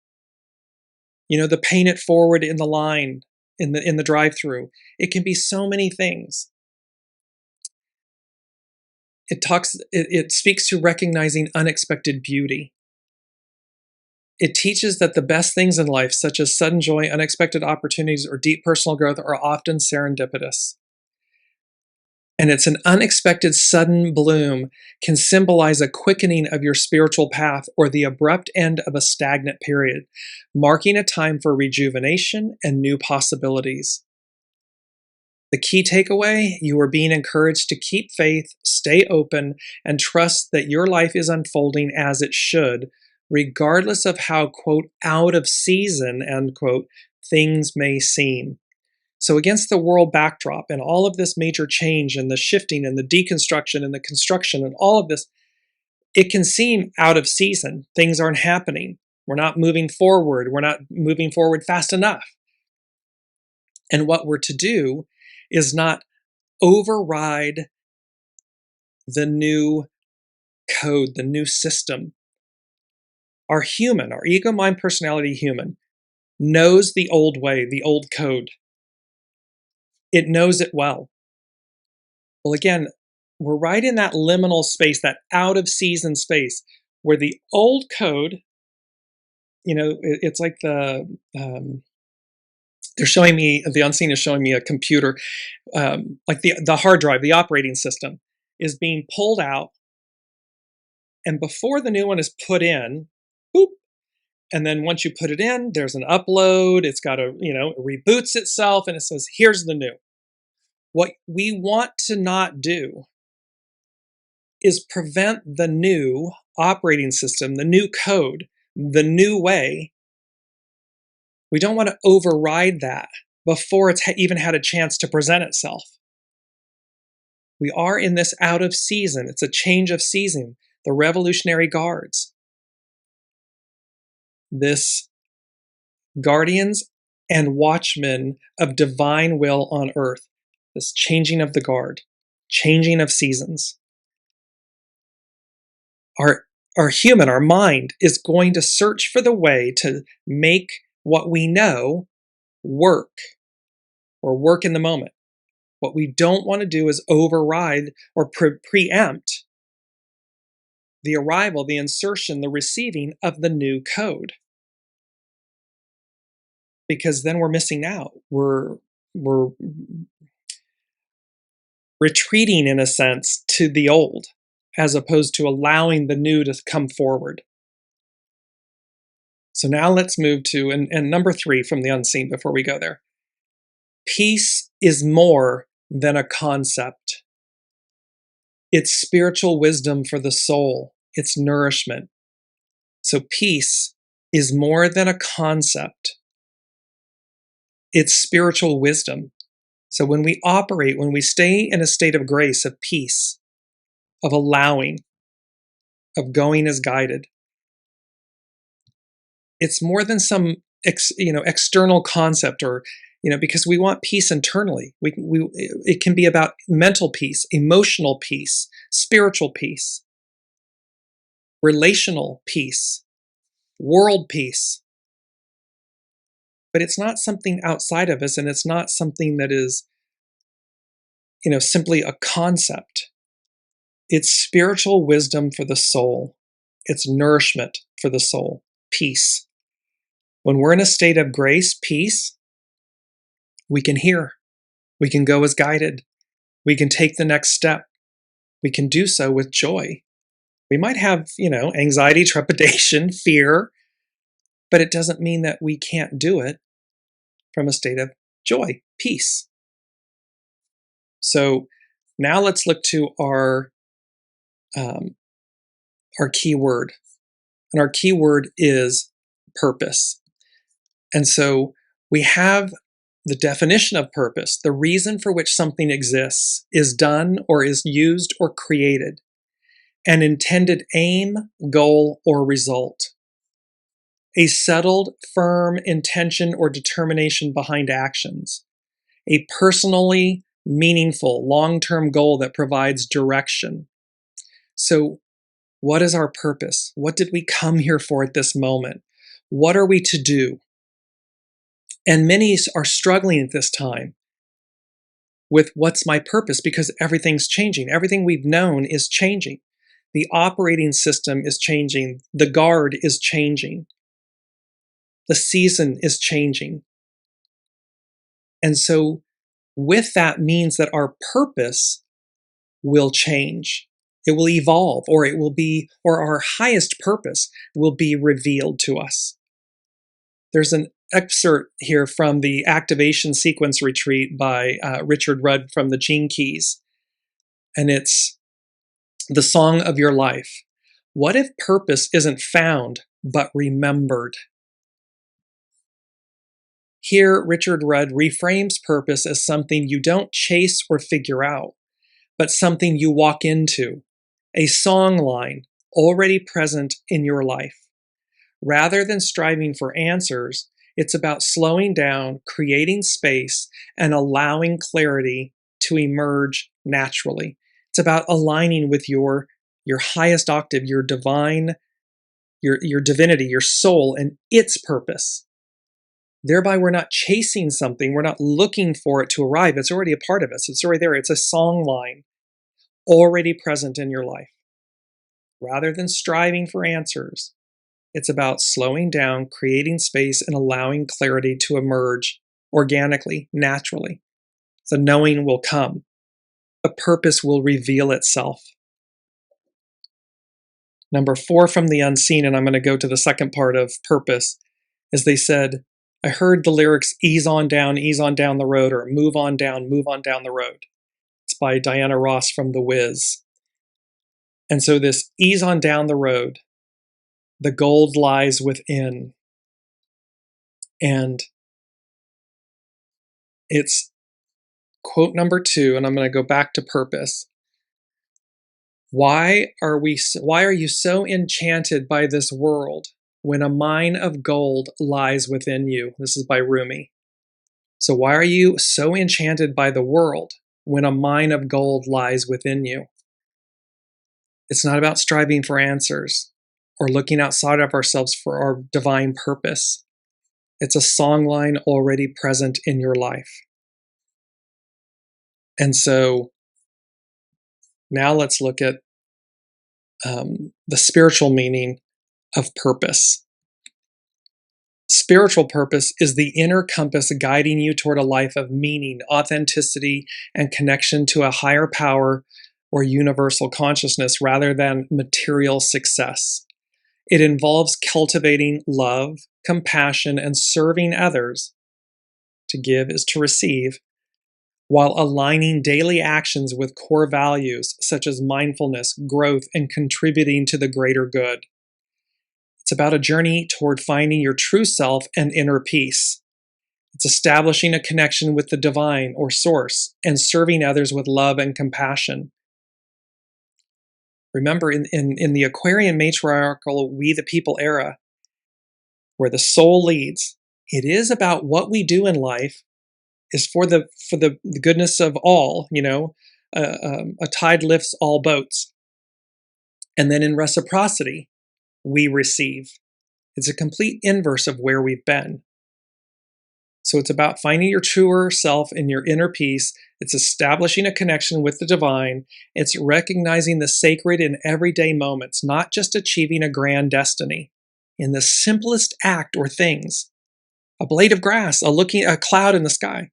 The paying it forward in the line, in the drive-through. It can be so many things. It speaks to recognizing unexpected beauty. It teaches that the best things in life, such as sudden joy, unexpected opportunities, or deep personal growth, are often serendipitous. And it's an unexpected sudden bloom can symbolize a quickening of your spiritual path or the abrupt end of a stagnant period, marking a time for rejuvenation and new possibilities. The key takeaway: you are being encouraged to keep faith, stay open, and trust that your life is unfolding as it should, regardless of how, quote, out of season, end quote, things may seem. So against the world backdrop and all of this major change and the shifting and the deconstruction and the construction and all of this, it can seem out of season. Things aren't happening. We're not moving forward. We're not moving forward fast enough. And what we're to do is not override the new code, the new system. Our human, our ego, mind, personality human, knows the old way, the old code. It knows it well. Well, again, we're right in that liminal space, that out of season space, where the old code, it's like they're showing me, the unseen is showing me a computer, like the hard drive, the operating system is being pulled out. And before the new one is put in, boop, and then once you put it in, there's an upload, it's got to, it reboots itself and it says, here's the new. What we want to not do is prevent the new operating system, the new code, the new way. We don't want to override that before it's even had a chance to present itself. We are in this out of season. It's a change of season. The Revolutionary Guards. This guardians and watchmen of divine will on earth. This changing of the guard, changing of seasons. Our human, our mind, is going to search for the way to make what we know work, or work in the moment. What we don't want to do is override or preempt the arrival, the insertion, the receiving of the new code. Because then we're missing out. We're retreating, in a sense, to the old, as opposed to allowing the new to come forward. So now let's move to, and number 3 from the unseen before we go there. Peace is more than a concept. It's spiritual wisdom for the soul. It's nourishment. So peace is more than a concept. It's spiritual wisdom. So when we operate, when we stay in a state of grace, of peace, of allowing, of going as guided, it's more than some external concept, or because we want peace internally. It can be about mental peace, emotional peace, spiritual peace, relational peace, world peace. But it's not something outside of us, and it's not something that is, simply a concept. It's spiritual wisdom for the soul. It's nourishment for the soul. Peace. When we're in a state of grace, peace, we can hear. We can go as guided. We can take the next step. We can do so with joy. We might have, anxiety, trepidation, fear, but it doesn't mean that we can't do it from a state of joy, peace. So now let's look to our key word. And our key word is purpose. And so we have the definition of purpose. The reason for which something exists is done or is used or created. An intended aim, goal, or result. A settled, firm intention or determination behind actions. A personally meaningful, long-term goal that provides direction. So, what is our purpose? What did we come here for at this moment? What are we to do? And many are struggling at this time with what's my purpose, because everything's changing. Everything we've known is changing. The operating system is changing. The guard is changing. The season is changing. And so with that means that our purpose will change. It will evolve, or it will be, or our highest purpose will be revealed to us. There's an excerpt here from the Activation Sequence Retreat by Richard Rudd from the Gene Keys. And it's the song of your life. What if purpose isn't found, but remembered? Here, Richard Rudd reframes purpose as something you don't chase or figure out, but something you walk into, a song line already present in your life. Rather than striving for answers, it's about slowing down, creating space, and allowing clarity to emerge naturally. It's about aligning with your highest octave, your divine, your divinity, your soul, and its purpose. Thereby, we're not chasing something. We're not looking for it to arrive. It's already a part of us. It's already there. It's a song line already present in your life. Rather than striving for answers, it's about slowing down, creating space, and allowing clarity to emerge organically, naturally. The knowing will come. The purpose will reveal itself. Number 4 from the unseen, and I'm going to go to the second part of purpose, is they said, I heard the lyrics ease on down the road, or move on down the road. It's by Diana Ross from The Wiz. And so this ease on down the road, the gold lies within. And it's quote number 2, and I'm going to go back to purpose. Why are you so enchanted by this world when a mine of gold lies within you? This is by Rumi. So why are you so enchanted by the world when a mine of gold lies within you? It's not about striving for answers or looking outside of ourselves for our divine purpose. It's a songline already present in your life. And so now let's look at the spiritual meaning of purpose. Spiritual purpose is the inner compass guiding you toward a life of meaning, authenticity, and connection to a higher power or universal consciousness rather than material success. It involves cultivating love, compassion, and serving others. To give is to receive, while aligning daily actions with core values such as mindfulness, growth, and contributing to the greater good. It's about a journey toward finding your true self and inner peace. It's establishing a connection with the divine or source and serving others with love and compassion. Remember, in the Aquarian matriarchal We the People era, where the soul leads, it is about what we do in life is for the goodness of all, a tide lifts all boats. And then in reciprocity, we receive. It's a complete inverse of where we've been. So it's about finding your truer self in your inner peace. It's establishing a connection with the divine. It's recognizing the sacred in everyday moments, not just achieving a grand destiny. In the simplest act or things, a blade of grass, a cloud in the sky.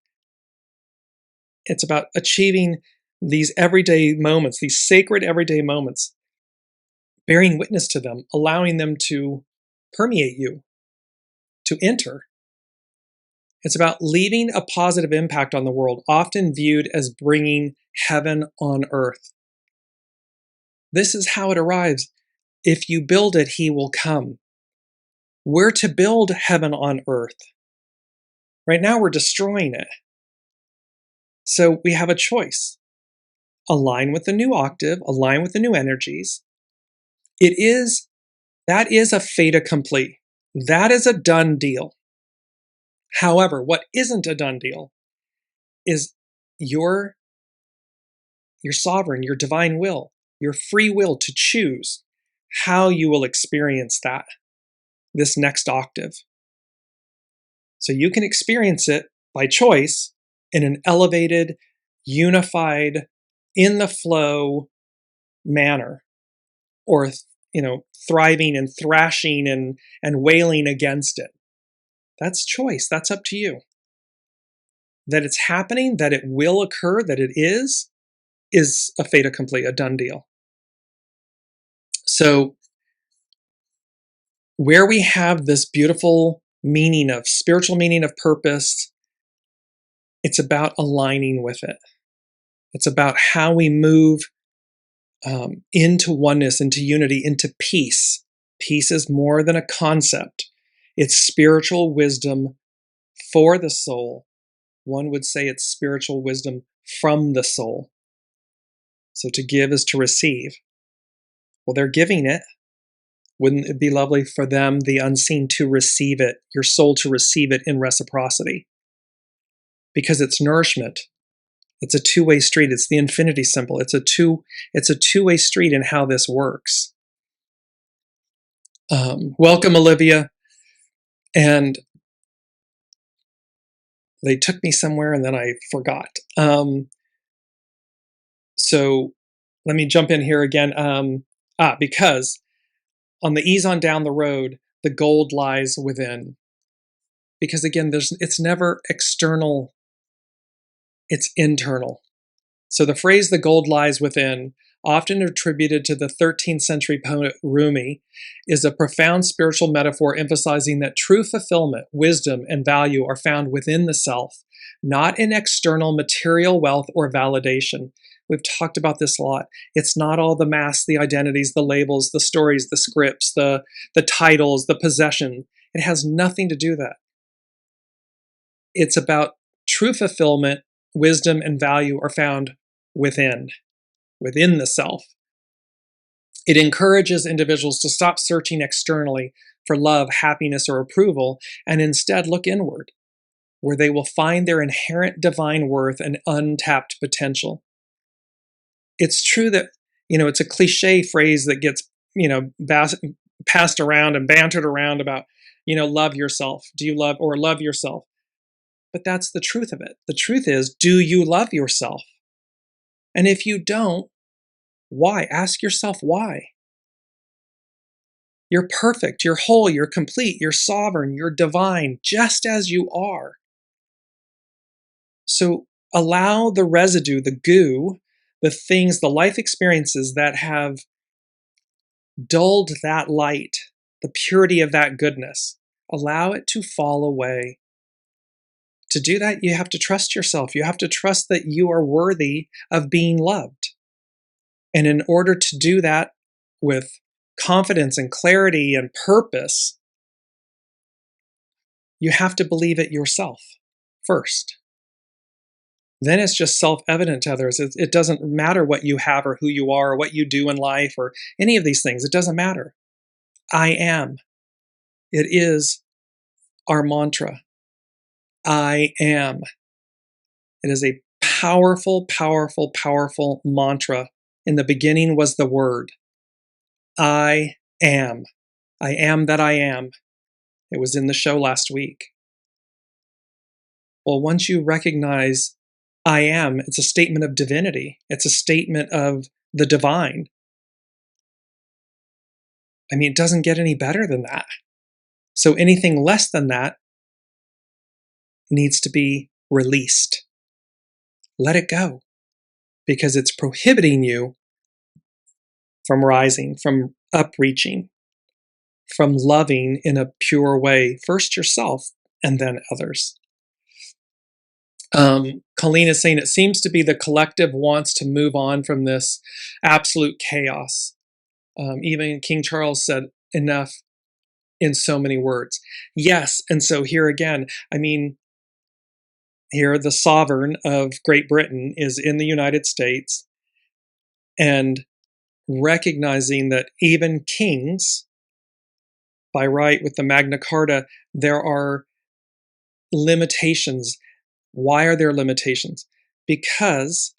It's about achieving these everyday moments, these sacred everyday moments, bearing witness to them, allowing them to permeate you, to enter. It's about leaving a positive impact on the world, often viewed as bringing heaven on earth. This is how it arrives. If you build it, he will come. We're to build heaven on earth. Right now, we're destroying it. So we have a choice. Align with the new octave, align with the new energies. That is a fait accompli. That is a done deal. However, what isn't a done deal is your sovereign, your divine will, your free will to choose how you will experience this next octave. So you can experience it by choice in an elevated, unified, in the flow manner, or thriving and thrashing and wailing against it. That's choice. That's up to you. That it's happening, that it will occur, that it is a fait accompli, a done deal. So where we have this beautiful spiritual meaning of purpose, it's about aligning with it. It's about how we move into oneness, into unity, into peace. Peace is more than a concept. It's spiritual wisdom for the soul. One would say it's spiritual wisdom from the soul. So to give is to receive. Well, they're giving it. Wouldn't it be lovely for them, the unseen, to receive it, your soul to receive it in reciprocity? Because it's nourishment. It's a two-way street. It's the infinity symbol. It's a two-way street in how this works. Welcome, Olivia. And they took me somewhere and then I forgot. So let me jump in here again. Because on the ease on down the road, the gold lies within. Because again, it's never external, it's internal. So the phrase, the gold lies within, often attributed to the 13th century poet Rumi, is a profound spiritual metaphor emphasizing that true fulfillment, wisdom, and value are found within the self, not in external material wealth or validation. We've talked about this a lot. It's not all the masks, the identities, the labels, the stories, the scripts, the titles, the possession. It has nothing to do with that. It's about true fulfillment, wisdom, and value are found within the self. It encourages individuals to stop searching externally for love, happiness, or approval, and instead look inward, where they will find their inherent divine worth and untapped potential. It's true that, it's a cliche phrase that gets, passed around and bantered around about, love yourself. Do you love yourself? But that's the truth of it. The truth is, do you love yourself? And if you don't, why? Ask yourself why. You're perfect, you're whole, you're complete, you're sovereign, you're divine, just as you are. So allow the residue, the goo, the things, the life experiences that have dulled that light, the purity of that goodness, allow it to fall away. To do that, you have to trust yourself. You have to trust that you are worthy of being loved. And in order to do that with confidence and clarity and purpose, you have to believe it yourself first. Then it's just self-evident to others. It doesn't matter what you have or who you are or what you do in life or any of these things. It doesn't matter. I am. It is our mantra. I am. It is a powerful, powerful, powerful mantra. In the beginning was the word. I am. I am that I am. It was in the show last week. Well, once you recognize I am, it's a statement of divinity. It's a statement of the divine. I mean, it doesn't get any better than that. So anything less than that needs to be released. Let it go, because it's prohibiting you from rising, from upreaching, from loving in a pure way, first yourself and then others. Colleen is saying it seems to be the collective wants to move on from this absolute chaos. Even King Charles said enough in so many words. Yes, and so here again, here the sovereign of Great Britain is in the United States, and recognizing that even kings, by right with the Magna Carta, there are limitations. Why are there limitations? Because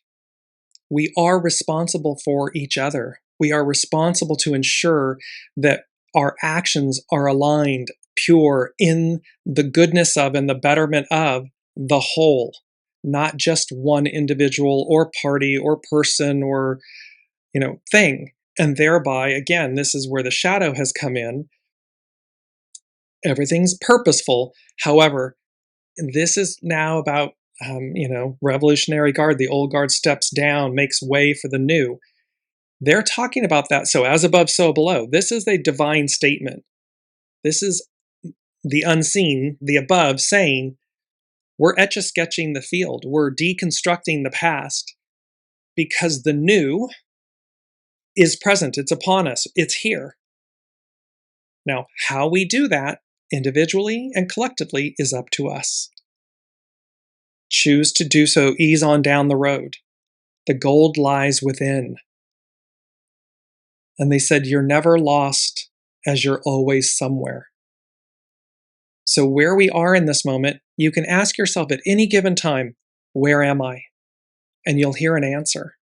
we are responsible for each other. We are responsible to ensure that our actions are aligned, pure, in the goodness of and the betterment of the whole, not just one individual or party or person or, thing. And thereby, again, this is where the shadow has come in. Everything's purposeful. However, this is now about, Revolutionary Guard. The old guard steps down, makes way for the new. They're talking about that. So as above, so below. This is a divine statement. This is the unseen, the above, saying, we're etch-a-sketching the field. We're deconstructing the past because the new is present. It's upon us. It's here. Now, how we do that individually and collectively is up to us. Choose to do so, ease on down the road. The gold lies within. And they said, you're never lost as you're always somewhere. So where we are in this moment, you can ask yourself at any given time, where am I? And you'll hear an answer.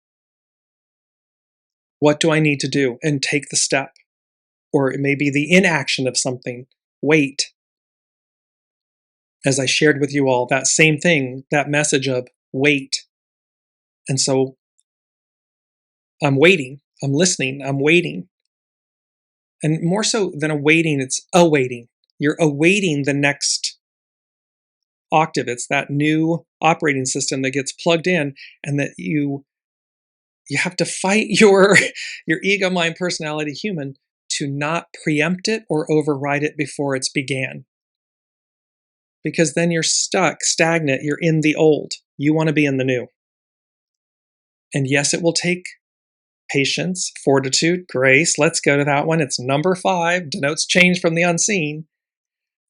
What do I need to do? And take the step. Or it may be the inaction of something. Wait. As I shared with you all, that same thing, that message of wait. And so I'm waiting, I'm listening, I'm waiting. And more so than awaiting, it's awaiting. You're awaiting the next octave. It's that new operating system that gets plugged in, and that you have to fight your ego, mind, personality, human to not preempt it or override it before it's began. Because then you're stuck, stagnant, you're in the old. You want to be in the new. And yes, it will take patience, fortitude, grace. Let's go to that one. It's number 5, denotes change from the unseen.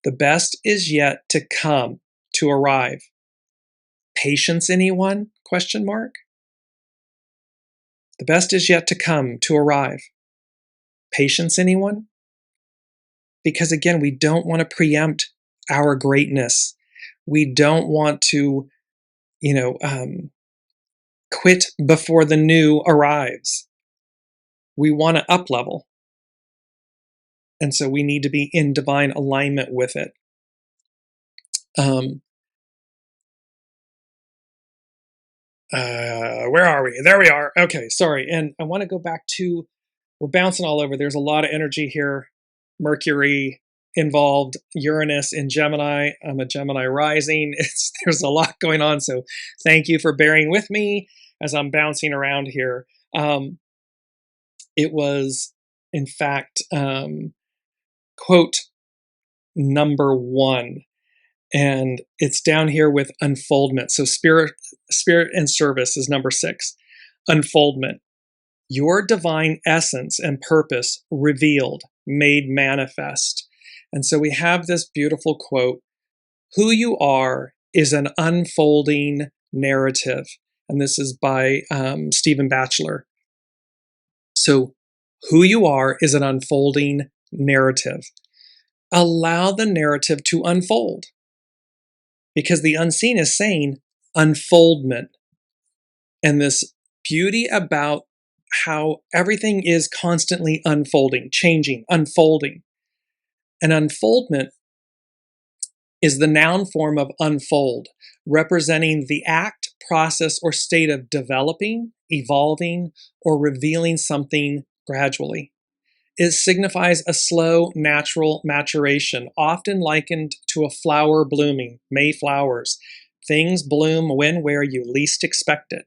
The best is yet to come, to arrive. Patience, anyone? Question mark. The best is yet to come, to arrive. Patience, anyone? Because again, we don't want to preempt our greatness. We don't want to, quit before the new arrives. We want to up level. And so we need to be in divine alignment with it. Where are we? There we are. Okay, sorry. And I want to go back to, we're bouncing all over. There's a lot of energy here. Mercury involved, Uranus in Gemini. I'm a Gemini rising. There's a lot going on. So thank you for bearing with me as I'm bouncing around here. It was, in fact, quote number 1. And it's down here with unfoldment. So spirit and service is number 6. Unfoldment. Your divine essence and purpose revealed, made manifest. And so we have this beautiful quote, who you are is an unfolding narrative. And this is by Stephen Batchelor. So who you are is an unfolding narrative. Allow the narrative to unfold. Because the unseen is saying unfoldment. And this beauty about how everything is constantly unfolding, changing, unfolding. And unfoldment is the noun form of unfold, representing the act, process, or state of developing, evolving, or revealing something gradually. It signifies a slow, natural maturation, often likened to a flower blooming, May flowers. Things bloom when, where you least expect it.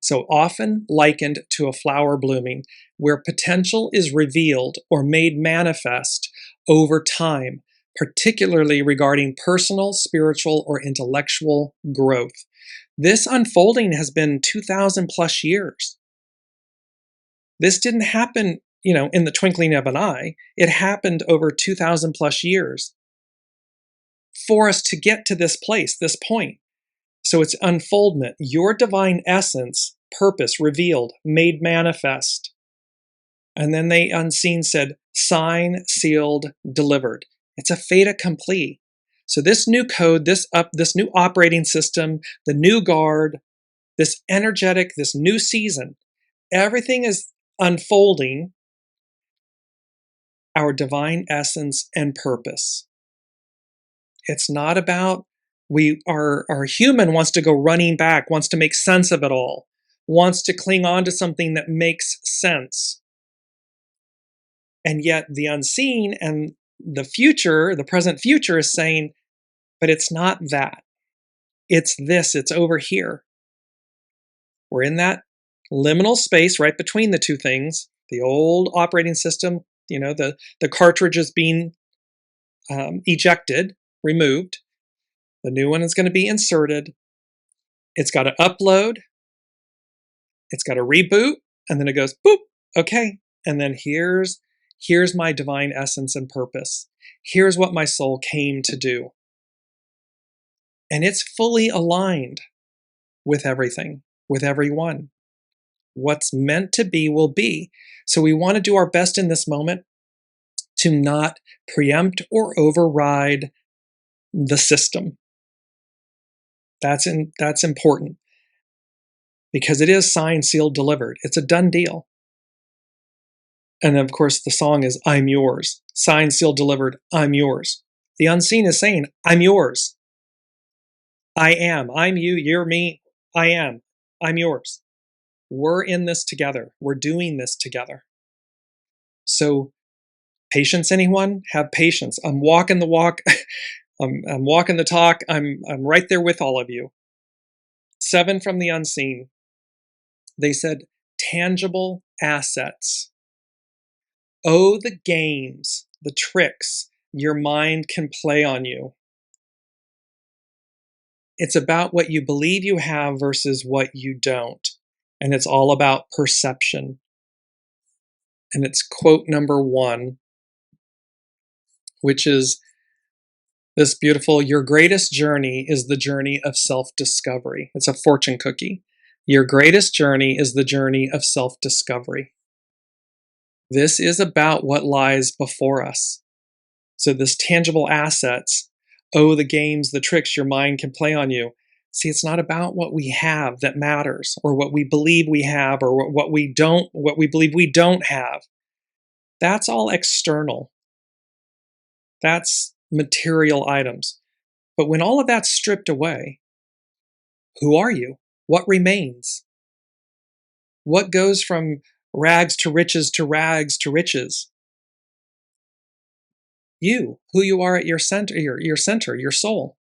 So often likened to a flower blooming, where potential is revealed or made manifest over time, particularly regarding personal, spiritual, or intellectual growth. This unfolding has been 2,000 plus years. This didn't happen, in the twinkling of an eye. It happened over 2,000 plus years for us to get to this place, this point. So it's unfoldment, your divine essence, purpose revealed, made manifest. And then the unseen said, sign, sealed, delivered. It's a fait accompli. So this new code, this new operating system, the new guard, this energetic, this new season, everything is unfolding our divine essence and purpose. It's not about our human wants to go running back, wants to make sense of it all, wants to cling on to something that makes sense. And yet the unseen and the future, the present future is saying, but it's not that. It's this, it's over here. We're in that liminal space right between the two things. The old operating system, the cartridge is being ejected, removed. The new one is going to be inserted. It's got to upload. It's got to reboot. And then it goes, boop, okay. And then here's my divine essence and purpose. Here's what my soul came to do. And it's fully aligned with everything, with everyone. What's meant to be will be. So we want to do our best in this moment to not preempt or override the system. That's important because it is signed, sealed, delivered. It's a done deal. And of course, the song is I'm yours. Signed, sealed, delivered, I'm yours. The unseen is saying, I'm yours. I am. I'm you, you're me. I am. I'm yours. We're in this together. We're doing this together. So, patience, anyone? Have patience. I'm walking the walk. I'm walking the talk. I'm right there with all of you. 7 from the unseen. They said, tangible assets. Oh, the games, the tricks your mind can play on you. It's about what you believe you have versus what you don't. And it's all about perception. And it's quote number 1, which is this beautiful, your greatest journey is the journey of self-discovery. It's a fortune cookie. Your greatest journey is the journey of self-discovery. This is about what lies before us. So this tangible assets, oh, the games, the tricks your mind can play on you. See, it's not about what we have that matters, or what we believe we have, or what we believe we don't have. That's all external. That's material items. But when all of that's stripped away, who are you? What remains? What goes from rags to riches to rags to riches? You, who you are at your center, your soul,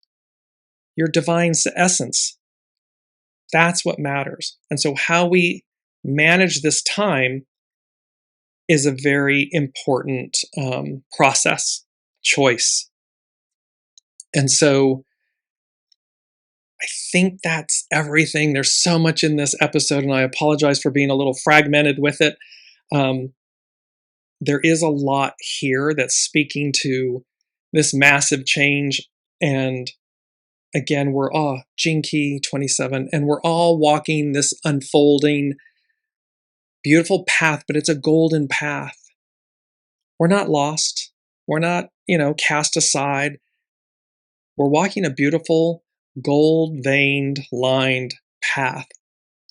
your divine essence. That's what matters. And so how we manage this time is a very important process, choice. And so I think that's everything. There's so much in this episode, and I apologize for being a little fragmented with it. There is a lot here that's speaking to this massive change. And again, we're all Gene Key 27, and we're all walking this unfolding, beautiful path, but it's a golden path. We're not lost. We're not, cast aside. We're walking a beautiful, gold-veined, lined path.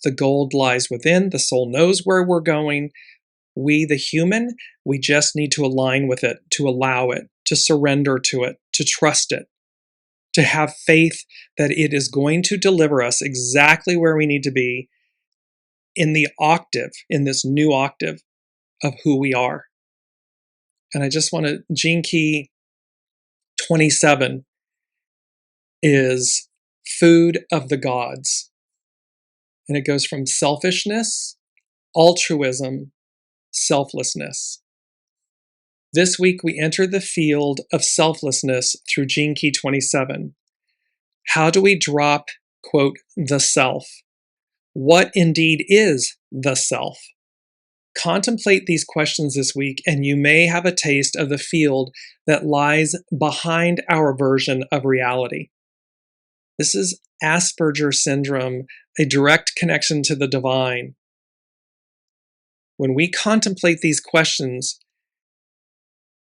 The gold lies within. The soul knows where we're going. We, the human, we just need to align with it, to allow it, to surrender to it, to trust it, to have faith that it is going to deliver us exactly where we need to be in the octave, in this new octave of who we are. And I just want to, Gene Key 27 is food of the gods. And it goes from selfishness, altruism, selflessness. This week we enter the field of selflessness through Gene Key 27. How do we drop, quote, the self? What indeed is the self? Contemplate these questions this week, and you may have a taste of the field that lies behind our version of reality. This is Asperger syndrome, a direct connection to the divine. When we contemplate these questions,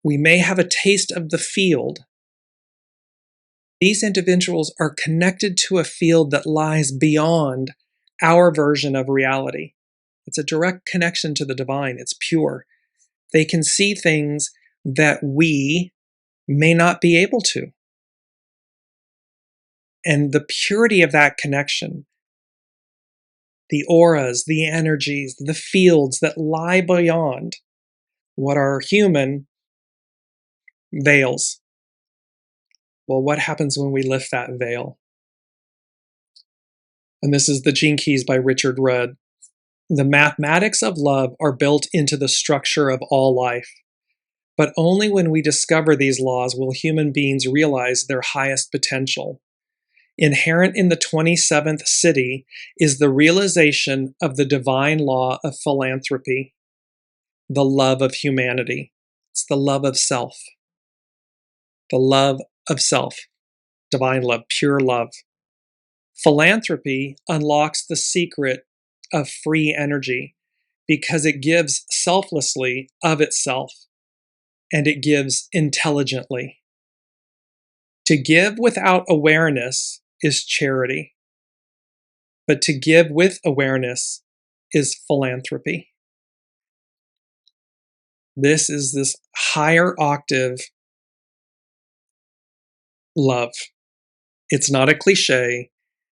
we may have a taste of the field. These individuals are connected to a field that lies beyond our version of reality. It's a direct connection to the divine. It's pure. They can see things that we may not be able to. And the purity of that connection, the auras, the energies, the fields that lie beyond what are human veils. Well, what happens when we lift that veil? And this is the Gene Keys by Richard Rudd. The mathematics of love are built into the structure of all life. But only when we discover these laws will human beings realize their highest potential. Inherent in the 27th city is the realization of the divine law of philanthropy, the love of humanity. It's the love of self. The love of self. divine love, pure love. Philanthropy unlocks the secret of free energy because it gives selflessly of itself, and it gives intelligently. To give without awareness is charity, but to give with awareness is philanthropy. This is this higher octave love. It's not a cliche.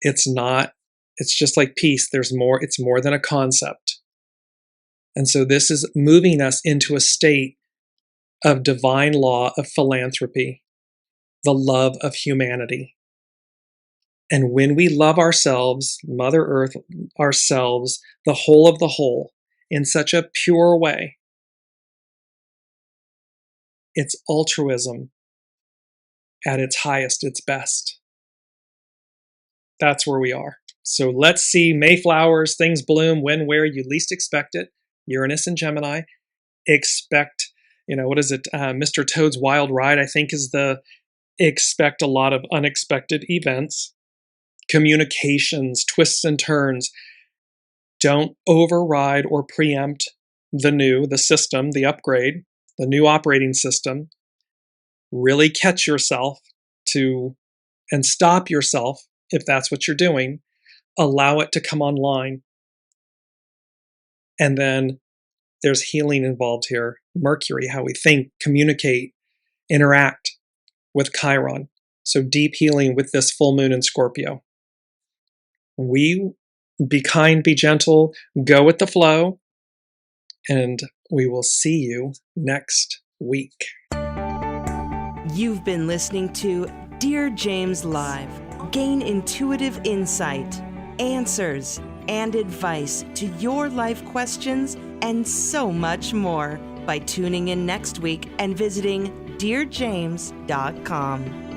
It's just like peace. There's more, it's more than a concept. And so this is moving us into a state of divine law of philanthropy, the love of humanity. And when we love ourselves, Mother Earth, ourselves, the whole of the whole, in such a pure way, it's altruism at its highest, its best. That's where we are. So let's see Mayflowers, things bloom when, where you least expect it. Uranus and Gemini. Expect, what is it? Mr. Toad's Wild Ride, I think, is expect a lot of unexpected events. Communications, twists and turns. Don't override or preempt the system, the upgrade, the new operating system. Really catch yourself and stop yourself if that's what you're doing. Allow it to come online. And then there's healing involved here. Mercury, how we think, communicate, interact with Chiron. So deep healing with this full moon in Scorpio. Be kind, be gentle, go with the flow, and we will see you next week. You've been listening to Dearjames Live. Gain intuitive insight, answers, and advice to your life questions and so much more by tuning in next week and visiting dearjames.com.